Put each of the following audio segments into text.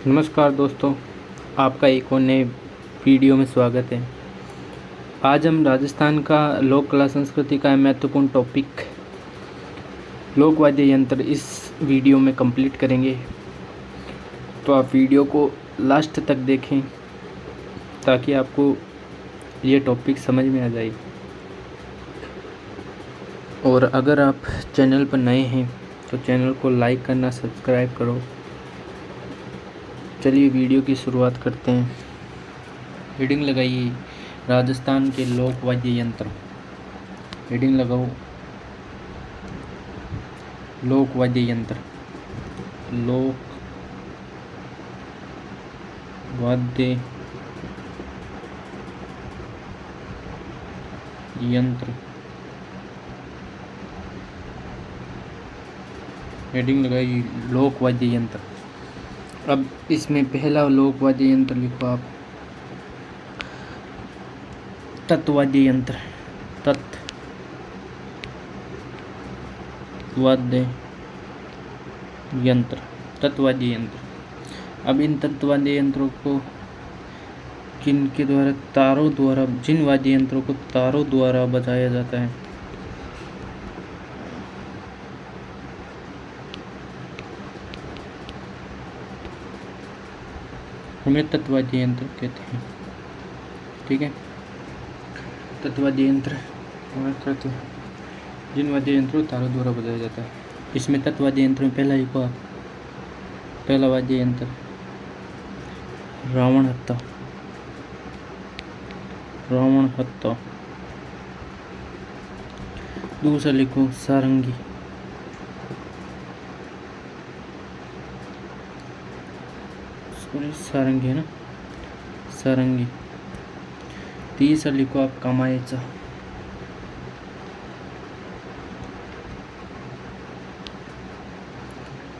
नमस्कार दोस्तों, आपका एक और नए वीडियो में स्वागत है। आज हम राजस्थान का लोक कला संस्कृति का महत्वपूर्ण टॉपिक लोक वाद्य यंत्र इस वीडियो में कंप्लीट करेंगे। तो आप वीडियो को लास्ट तक देखें ताकि आपको ये टॉपिक समझ में आ जाए। और अगर आप चैनल पर नए हैं तो चैनल को लाइक करना, सब्सक्राइब करो। चलिए वीडियो की शुरुआत करते हैं। हेडिंग लगाइए, राजस्थान के लोक वाद्य यंत्र। हेडिंग लगाओ, लोक वाद्य यंत्र। लोक वाद्य यंत्र। हेडिंग लगाइए, लोक वाद्य यंत्र। अब इसमें पहला लोक वाद्य यंत्र लिखो आप, तत्वाद्य यंत्र। तत्वाद्य यंत्र, तत्वाद्य यंत्र। अब इन तत्वाद्य यंत्रों को किनके द्वारा, तारों द्वारा, जिन वाद्य यंत्रों को तारों द्वारा बजाया जाता है उन्हें तत्वाद्य यंत्र कहते हैं। ठीक है, तत्वाद्य यंत्र कहते हैं जिन वाद्य यंत्रों को तारों द्वारा बजाया जाता है। इसमें तत्वाद्य यंत्र में पहला लिखो आप, पहला वाद्य यंत्र रावण हत्था। रावण हत्था। दूसरा लिखो सारंगी। सारंगी है ना, सारंगी। तीसरा लिखो आप कमायचा।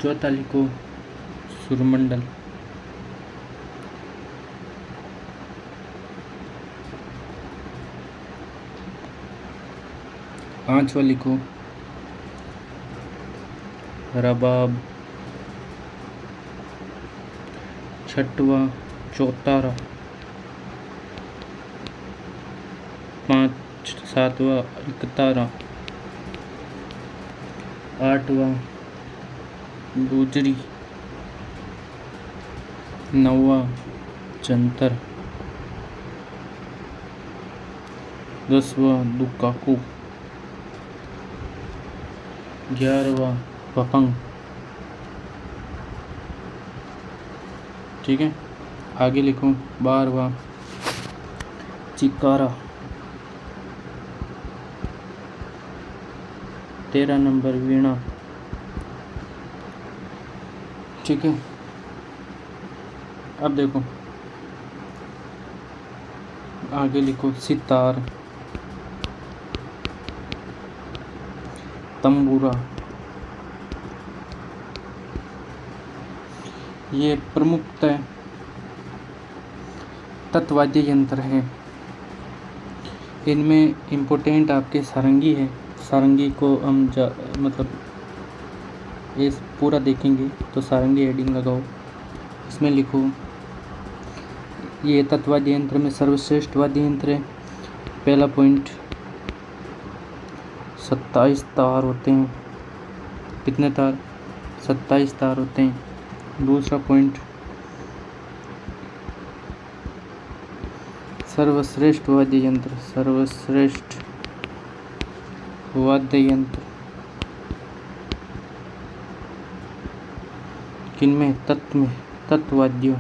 चौथा लिखो सुरमंडल। पांचवा लिखो रबाब। छठवा चौतारा। सातवां इकतारा। आठवां गुजरी। नौवां जंतर। 10वां दुकाकू। 11वां पपंग। ठीक है, आगे लिखो 12वां चिकारा। 13 नंबर वीणा। ठीक है, अब देखो आगे लिखो सितार, तंबूरा। ये प्रमुखतः तत्वाद्य यंत्र हैं। इनमें इम्पोर्टेंट आपके सारंगी है। सारंगी को हम मतलब ये पूरा देखेंगे तो सारंगी हेडिंग लगाओ। इसमें लिखो ये तत्वाद्य यंत्र में सर्वश्रेष्ठ वाद्य यंत्र है। पहला पॉइंट 27 तार होते हैं। कितने तार? 27 तार होते हैं। दूसरा पॉइंट सर्वश्रेष्ठ वाद्य यंत्र। सर्वश्रेष्ठ वाद्य यंत्र किनमें? तत्वाद्यों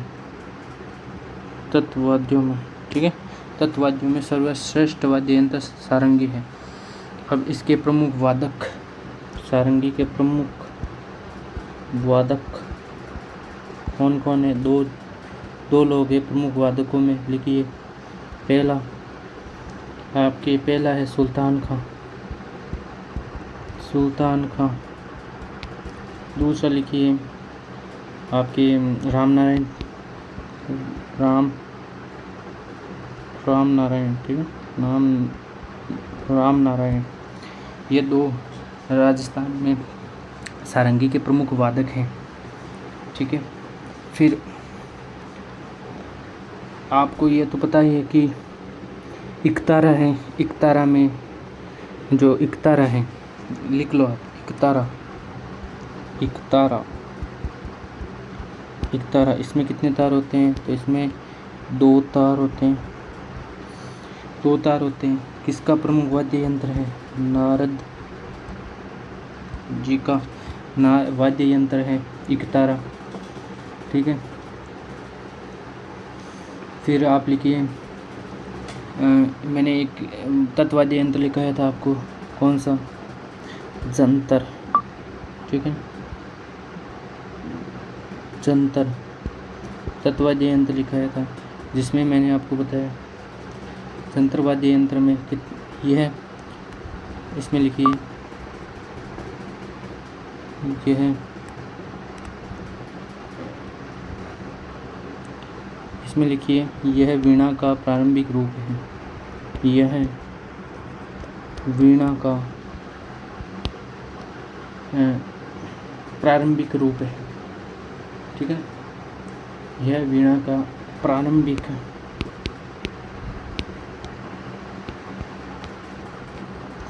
में। ठीक है, तत्वाद्यों में सर्वश्रेष्ठ वाद्य यंत्र सारंगी है। अब इसके प्रमुख वादक, सारंगी के प्रमुख वादक कौन कौन है? दो लोग हैं प्रमुख वादकों में, लिखिए। पहला है सुल्तान खां। दूसरा लिखिए आपके राम नारायण। ठीक है, राम नारायण। ये दो राजस्थान में सारंगी के प्रमुख वादक हैं। ठीक है, फिर आपको ये तो पता ही है कि इकतारा है, इकतारा में जो इकतारा है, लिख लो आप, इकतारा, इकतारा, इकतारा, इसमें कितने तार होते हैं? तो इसमें 2 तार होते हैं, 2 तार होते हैं। किसका प्रमुख वाद्य यंत्र है? नारद जी का वाद्य यंत्र है इकतारा, ठीक है। फिर आप लिखिए, मैंने एक तत्वाद्य यंत्र लिखाया था आपको, कौन सा? जंतर, ठीक है, जंतर तत्वाद्य यंत्र लिखाया था, जिसमें मैंने आपको बताया जंतर वाद्य यंत्र में ये है, इसमें लिखिए ये है, इसमें लिखिए यह वीणा का प्रारंभिक रूप है, यह वीणा का प्रारंभिक रूप है, ठीक है, यह वीणा का प्रारंभिक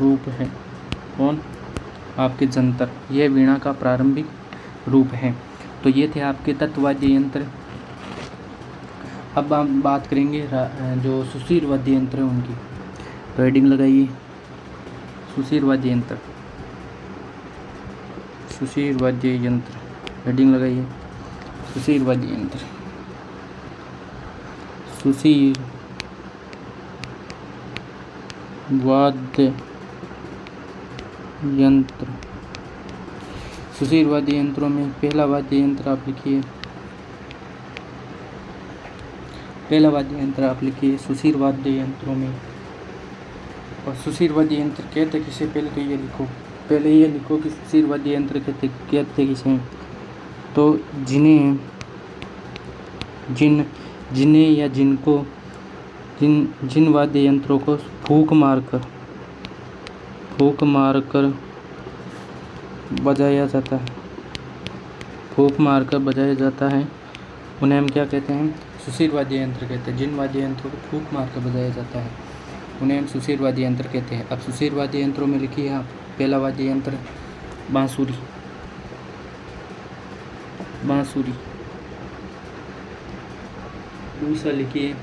रूप है। कौन? आपके जंतर, यह वीणा का प्रारंभिक रूप है। तो ये थे आपके तत्वाद्य यंत्र। अब हम बात करेंगे जो सुशीर वाद्य यंत्र है उनकी। तो हेडिंग लगाइए, सुशीर वाद्य यंत्र, सुशीर वाद्य यंत्र, हेडिंग लगाइए, सुशीर वाद्य यंत्र, सुशीर वाद्य यंत्र। सुशीर वाद्य यंत्रों में पहला वाद्य यंत्र आप लिखिए, पहला वाद्य यंत्र आप लिखिए सुशीर वाद्य यंत्रों में। और सुशीर वाद्य यंत्र कहते किसे? पहले तो ये लिखो, पहले ये लिखो कि सुशीर वाद्य यंत्र कहते किसे? तो जिन्हें या जिनको जिन वाद्य यंत्रों को फूंक मारकर बजाया जाता है, फूंक मारकर बजाया जाता है, उन्हें हम क्या कहते हैं? सुशीर वाद्य यंत्र कहते हैं। जिन वाद्य यंत्रों को फूंक मारकर बजाया जाता है उन्हें हम सुशीर वाद्य यंत्र कहते हैं। अब सुशीर वाद्य यंत्रों में लिखिए आप, पहला वाद्य यंत्र बांसुरी, बांसुरी। दूसरा लिखिए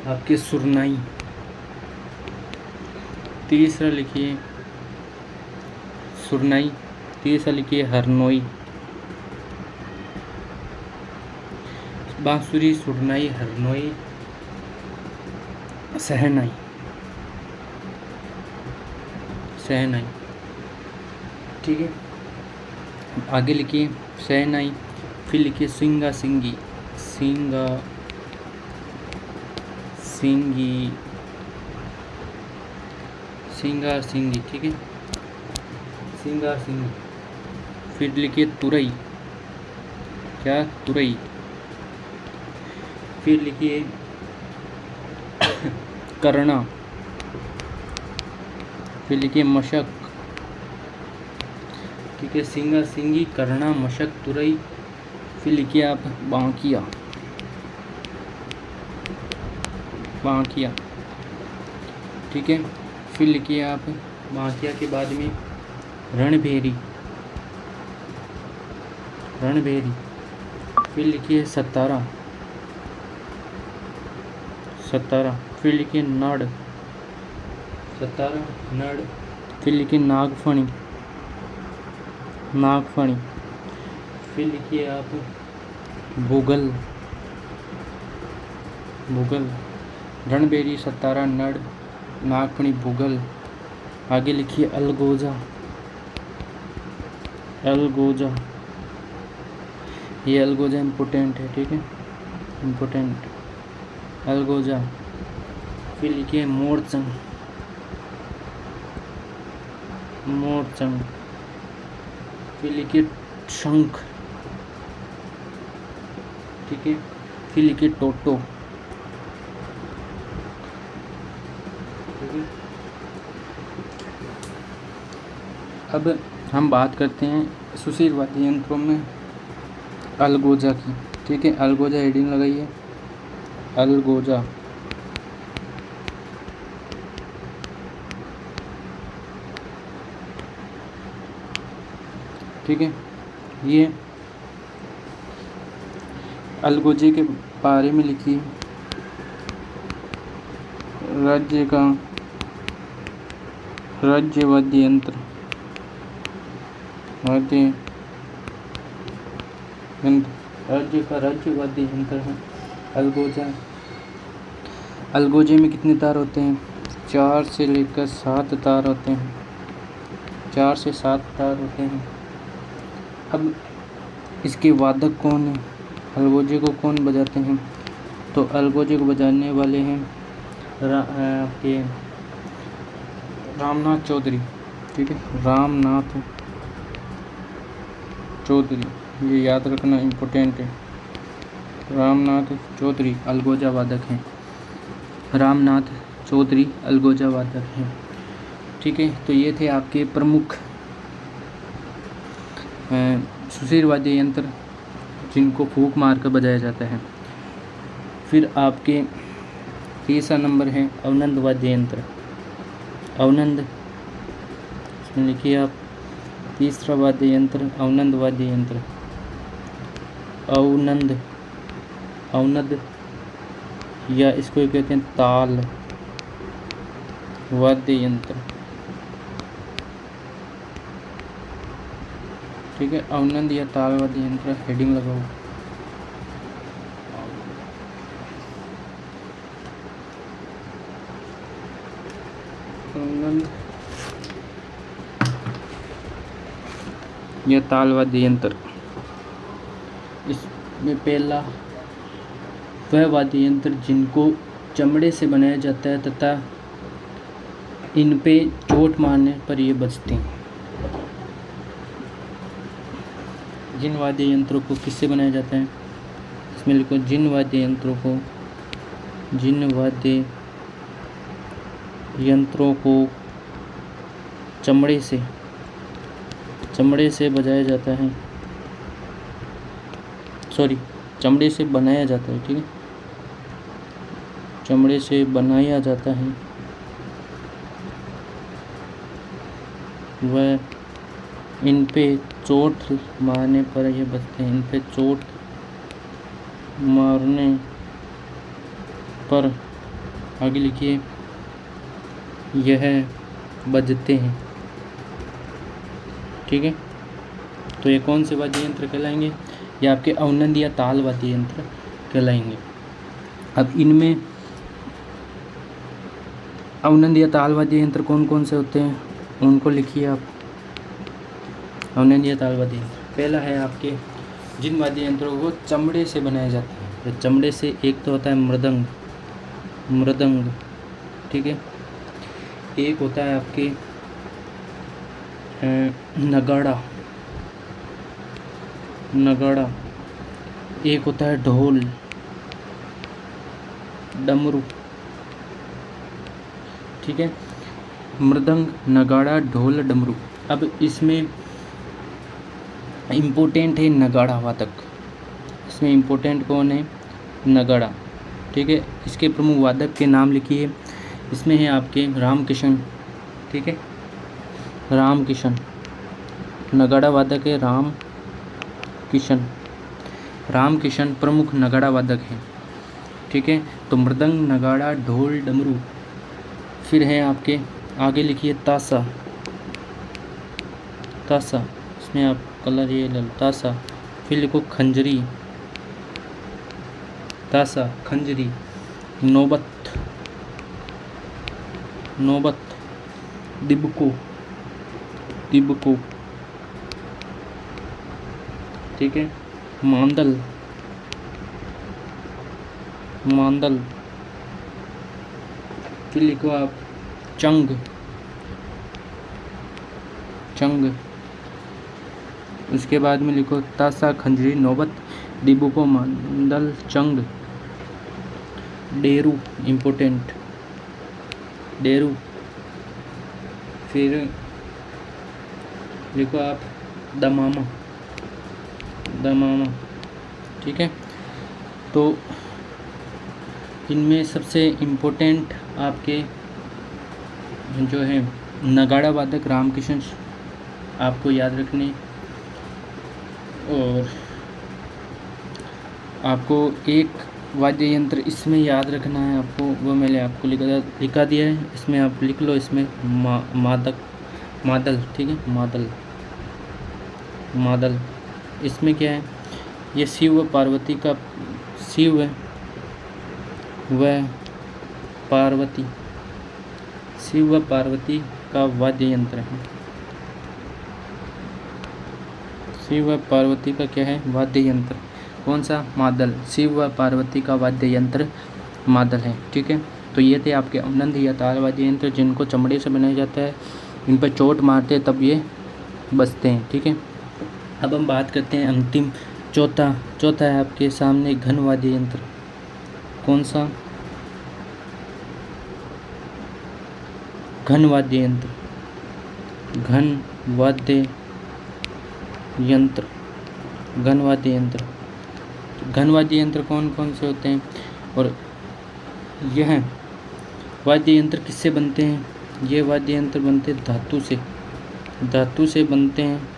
आपके सुरनाई। तीसरा लिखिए सुरनाई, तीसरा लिखिए हरनोई। बांसुरी, सुरनाई, हरनोई, सहनाई, सहनाई, ठीक है। आगे लिखिए सहनाई, फिर लिखिए सिंगा सिंगी, सिंगा सिंगी, सिंगार सिंगी, ठीक है, सिंगार सिंगी। फिर लिखिए तुरई, क्या? तुरई। फिर लिखिए करना, फिर लिखिए मशक, ठीक है, सिंगा सिंगी, करना, मशक, तुरई। फिर लिखिए आप बांकिया, बांकिया, ठीक है। फिर लिखिए आप बांकिया के बाद में रणभेरी, रणभेरी। फिर लिखिए सतारा, सतारा। फिर लिखिए नड़, सतारा, नड़। फिर लिखिए नागफणी, नागफणी। फिर लिखिए आप भूगल, भूगल। रणबेरी, सतारा, नड़, नागफणी, भूगल। आगे लिखिए अलगोजा, अलगोजा। ये अलगोजा इम्पोर्टेंट है, ठीक है, इम्पोर्टेंट, अलगोजा। फिर लिखिए मोरचंग, मोरचंग। फिर लिखिए शंख, ठीक है। फिर लिखिए टोटो, ठीक है। अब हम बात करते हैं सुशीर वाद्य यंत्रों में अलगोजा की, ठीक है, अलगोजा हेडिंग लगाइए, अलगोजा। ठीक है, ये अलगोजे के बारे में लिखिए। राज्य का राज्यवाद्य यंत्र, राज्य का राज्यवाद्य यंत्र है अलगोजा। अलगोजे में कितने तार होते हैं? 4 से लेकर 7 तार होते हैं, 4 से 7 तार होते हैं। अब इसके वादक कौन है? अलगोजे को कौन बजाते हैं? तो अलगोजे को बजाने वाले हैं आपके रामनाथ चौधरी। ठीक है, रामनाथ चौधरी, ये याद रखना इम्पोर्टेंट है। रामनाथ चौधरी अलगोजा वादक हैं, रामनाथ चौधरी अलगोजा वादक हैं। ठीक है, तो ये थे आपके प्रमुख सुशील वाद्य यंत्र जिनको फूंक मार कर बजाया जाता है। फिर आपके तीसरा नंबर है अवनंद वाद्य यंत्र। अवनंद, इसमें लिखिए आप तीसरा वाद्य यंत्र अवनंद वाद्य यंत्र। अवनंद, अवनद या इसको कहते हैं ताल वाद्य यंत्र। ठीक है, अवनंद या ताल वाद्य यंत्र, हेडिंग लगाओ। अवनंद या ताल वाद्य यंत्र, इसमें पहला वह वाद्य यंत्र जिनको चमड़े से बनाया जाता है तथा इन पे चोट मारने पर ये बजते हैं। जिन वाद्य यंत्रों को किससे बनाया जाता है? इसमें लिखो जिन वाद्य यंत्रों को, जिन वाद्य यंत्रों को चमड़े से बजाया जाता है, सॉरी चमड़े से बनाया जाता है। ठीक है, चमड़े से बनाया जाता है, वह इन पे चोट मारने पर ये बजते हैं। इन पे चोट मारने पर, आगे लिखिए, यह बजते हैं। ठीक है, तो ये कौन से वाद्य यंत्र कहलाएंगे? ये आपके अवनंद या ताल वाद्य यंत्र कहलाएंगे। अब इनमें अवनंद या ताल वाद्य यंत्र कौन कौन से होते हैं उनको लिखिए आप। अवनंद या ताल वाद्य यंत्र, पहला है आपके जिन वाद्य यंत्रों को चमड़े से बनाया जाता है। तो चमड़े से एक तो होता है मृदंग, मृदंग। ठीक है, एक होता है आपके नगाड़ा, नगाड़ा। एक होता है ढोल, डमरू। ठीक है, मृदंग, नगाड़ा, ढोल, डमरू। अब इसमें इम्पोर्टेंट है नगाड़ा वादक। इसमें इम्पोर्टेंट कौन है? नगाड़ा। ठीक है, इसके प्रमुख वादक के नाम लिखिए। इसमें है आपके रामकिशन। ठीक है, रामकिशन नगाड़ा वादक है, रामकिशन। रामकिशन प्रमुख नगाड़ा वादक है। ठीक है, तो मृदंग, नगाड़ा, ढोल, डमरू। फिर है आपके, आगे लिखिए ताशा, ताशा, इसमें आप कलर ये ले लो, ताशा। फिर लिखो खंजरी, ताशा, खंजरी। नौबत, नौबत, दिबको, दिबको। ठीक है, मांदल, मांदल। फिर लिखो आप चंग, चंग। उसके बाद में लिखो ताशा, खंजरी, नौबत, दिबको, मांदल, चंग। डेरू, इम्पोर्टेंट, डेरू। फिर लिखो आप दमामा, दमामा। ठीक है, तो इनमें सबसे इम्पोर्टेंट आपके जो है नगाड़ा वादक रामकिशन आपको याद रखने, और आपको एक वाद्य यंत्र इसमें याद रखना है आपको, वो मैंने आपको लिखा दिया है, इसमें आप लिख लो। इसमें मादल, ठीक है, मादल। इसमें क्या है, ये शिव व पार्वती का, शिव व पार्वती का वाद्य यंत्र है। शिव व पार्वती का क्या है, वाद्य यंत्र। कौन सा, मादल। शिव व पार्वती का वाद्य यंत्र मादल है, ठीक है। तो ये थे आपके अवनंद या ताल वाद्य यंत्र, जिनको चमड़े से बनाया जाता है, इन पर चोट मारते हैं तब ये बजते हैं, ठीक है। अब हम बात करते हैं अंतिम चौथा है आपके सामने घन वाद्य यंत्र। कौन सा, घन वाद्य यंत्र। घन वाद्य यंत्र कौन कौन से होते हैं, और यह वाद्य यंत्र किससे बनते हैं? ये वाद्य यंत्र बनते धातु से बनते हैं,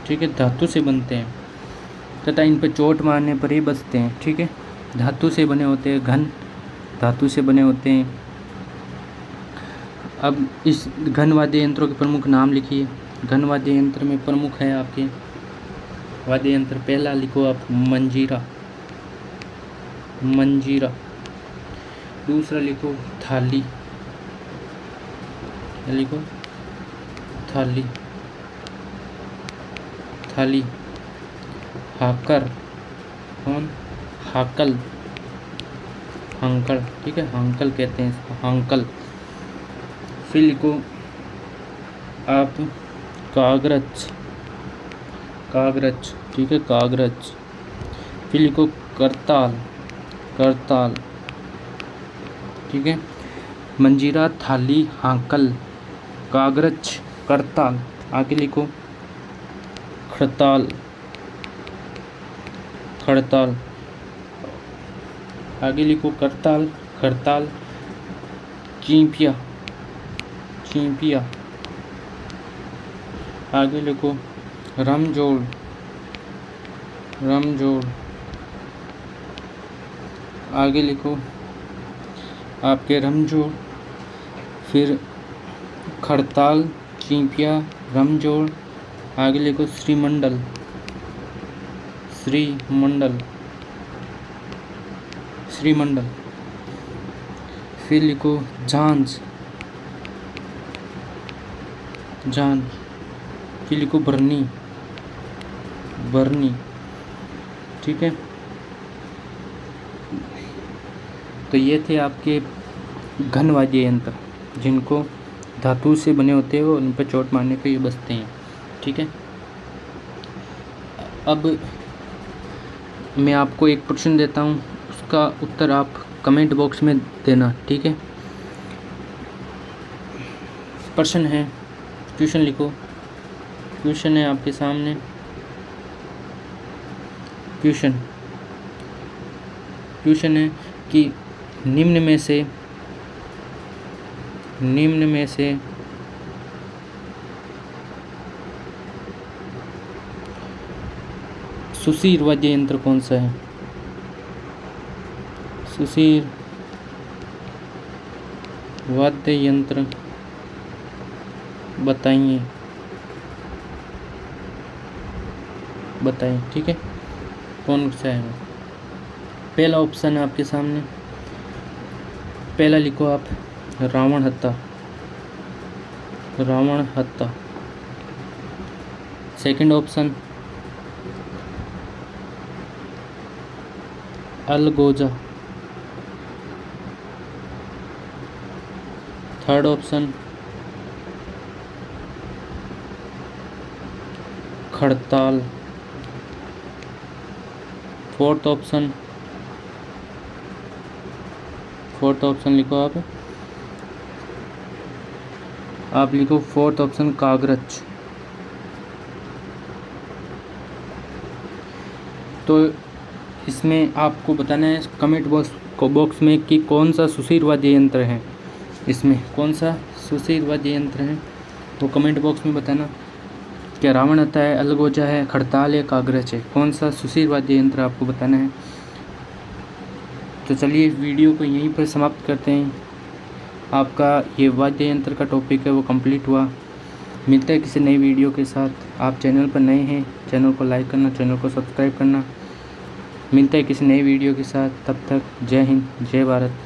ठीक है, धातु से बनते हैं तथा इन पर चोट मारने पर ही बजते हैं, ठीक है। धातु से बने होते हैं, घन धातु से बने होते हैं। अब इस घन वाद्य यंत्रों के प्रमुख नाम लिखिए। घन वाद्य यंत्र में प्रमुख है आपके वाद्य यंत्र, पहला लिखो आप मंजीरा। दूसरा लिखो थाली, थाली। हाकर, कौन, हाकल, हांकल, ठीक है, हांकल कहते हैं इसको, हांकल। फिर लिखो आप कागरच, ठीक है, कागरच। फिर लिखो करताल, ठीक है। मंजीरा, थाली, हांकल, कागरच, करताल। आगे लिखो खड़ताल, आगे लिखो करताल, खड़ताल, चींपिया। आगे लिखो रमजोड़, आगे लिखो आपके रमजोड़, फिर खड़ताल, चींपिया, रमजोड़। आगे लिखो श्रीमंडल, फिर लिखो झांझ, फिर लिखो बरनी, ठीक है। तो ये थे आपके घन वाद्य यंत्र, जिनको धातु से बने होते हैं और उन पर चोट मारने पे ये बजते हैं, ठीक है। अब मैं आपको एक प्रश्न देता हूँ, उसका उत्तर आप कमेंट बॉक्स में देना, ठीक है। प्रश्न है, क्वेश्चन लिखो। क्वेश्चन है आपके सामने, क्वेश्चन है कि निम्न में से सुशीर वाद्य यंत्र कौन सा है? सुशीर वाद्य यंत्र बताइए, ठीक है, कौन सा है? पहला ऑप्शन है आपके सामने, पहला लिखो आप Ravanahatha. Second option Algoza. Third option Khartal. Fourth option लिखो आप लिखो फोर्थ ऑप्शन कागरच। तो इसमें आपको बताना है कमेंट बॉक्स में कि कौन सा सुशीर वाद्य यंत्र है, इसमें कौन सा सुशीर वाद्य यंत्र है वो कमेंट बॉक्स में बताना। क्या रावण आता है, अलगोजा है, खड़ताल है, कागरच है, कौन सा सुशीर वाद्य यंत्र आपको बताना है। तो चलिए वीडियो को यहीं पर समाप्त करते हैं। आपका ये वाद्य यंत्र का टॉपिक है वो कंप्लीट हुआ। मिलता है किसी नई वीडियो के साथ। आप चैनल पर नए हैं, चैनल को लाइक करना, चैनल को सब्सक्राइब करना। मिलता है किसी नई वीडियो के साथ, तब तक जय हिंद, जय भारत।